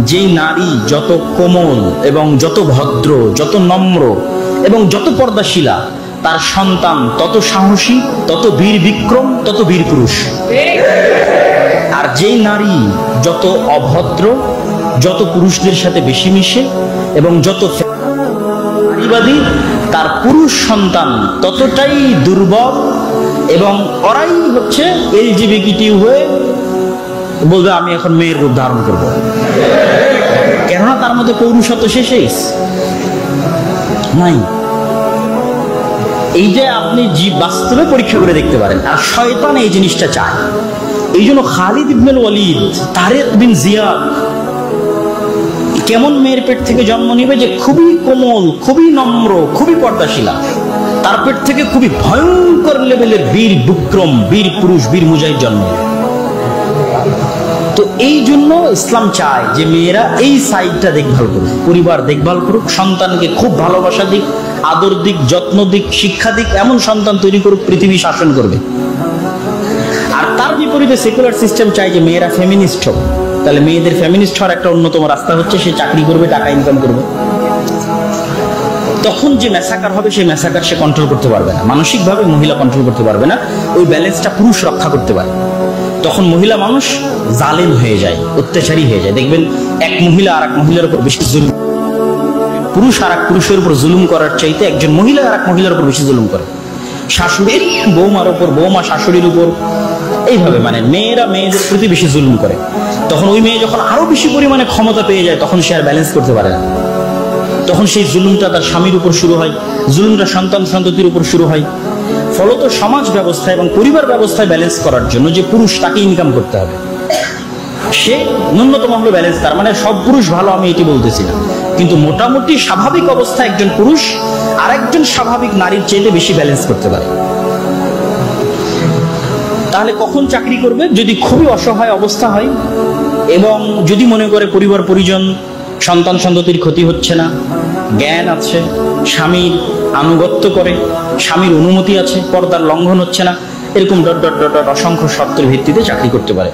যেই নারী যত কোমল এবং যত ভদ্র, যত নম্র এবং যত পর্দাশীলা, তার সন্তান তত সাহসী, তত বীর বিক্রম, তত বীর পুরুষ। আর যেই নারী যত অভদ্র, যত পুরুষদের সাথে বেশি মিশে এবং যত নারীবাদী, তার পুরুষ সন্তান ততটাই দুর্বল এবং ওরাই হচ্ছে এলজিবিটি হয়ে বলবে আমি এখন মেয়ের রূপ ধারণ করবো, কেননা তার মধ্যে পৌরুষত্ব শেষ নাই। এই যে আপনি বাস্তবে পরীক্ষা করে দেখতে পারেন। আর শয়তান এই জিনিসটা চায়। এই জন্য খালিদ ইবনুল ওয়ালিদ, তারেক বিন জিয়াদ কেমন মেয়ের পেট থেকে জন্ম নিবে যে খুবই কোমল, খুবই নম্র, খুবই পর্দাশীলা, তার পেট থেকে খুবই ভয়ঙ্কর লেভেলের বীর বিক্রম, বীর পুরুষ, বীর মুজাহিদ জন্ম। তো এই জন্য ইসলাম চায় যে মেয়েরা এই সাইডটা দেখভাল করুক, পরিবার দেখভাল করুক, সন্তানকে খুব ভালোবাসা দিক, আদর দিক, যত্ন দিক, শিক্ষা দিক, এমন সন্তান তৈরি করুক পৃথিবী শাসন করবে। আর তার বিপরীতে সেকুলার সিস্টেম চায় যে মেয়েরা ফেমিনিস্ট হোক। তাহলে মেয়েদের ফেমিনিস্ট হওয়ার একটা অন্যতম রাস্তা হচ্ছে সে চাকরি করবে, টাকা ইনকাম করবে। তখন যে ম্যাসাকার হবে সেই ম্যাসাকার সে কন্ট্রোল করতে পারবে না, মানসিকভাবে মহিলা কন্ট্রোল করতে পারবে না, ওই ব্যালেন্সটা পুরুষ রক্ষা করতে পারে। তখন মহিলা মানুষ জালেম হয়ে যায়, অত্যাচারী হয়ে যায়। দেখবেন এক মহিলা আর এক মহিলার উপর বেশি জুলুম, পুরুষ আর এক পুরুষের উপর জুলুম করার চাইতে একজন মহিলা আর এক মহিলার উপর বেশি জুলুম করে। শাশুড়ির বৌমার উপর, বৌমা শাশুড়ির উপর, এইভাবে মানে মেয়েরা মেয়েদের প্রতি বেশি জুলুম করে। তখন ওই মেয়ে যখন আরো বেশি পরিমাণে ক্ষমতা পেয়ে যায়, তখন সে আর ব্যালেন্স করতে পারে না। তখন সেই জুলুমটা তার স্বামীর উপর শুরু হয়, জুলুমটা সন্তান সন্ততির উপর শুরু হয়। ফলত সমাজ ব্যবস্থা এবং পরিবার ব্যবস্থায় ব্যালেন্স করার জন্য যে পুরুষ, তাকে ইনকাম করতে হবে, সে ন্যূনতম হলো ব্যালেন্স। তার মানে সব পুরুষ ভালো আমি এটি বলতেছি না, কিন্তু মোটামুটি স্বাভাবিক অবস্থা একজন পুরুষ আরেকজন স্বাভাবিক নারীর চেয়ে বেশি ব্যালেন্স করতে পারে। তাহলে কখন চাকরি করবে? যদি খুবই অসহায় অবস্থা হয় এবং যদি মনে করে পরিবার পরিজন, সন্তান সন্ততির ক্ষতি হচ্ছে না, জ্ঞান আছে, স্বামীর আনুগত্য করে, স্বামীর অনুমতি আছে, পর্দার লঙ্ঘন হচ্ছে না, এরকম ডট ডট ডট অসংখ্য শর্তের ভিত্তিতে চাকরি করতে পারে।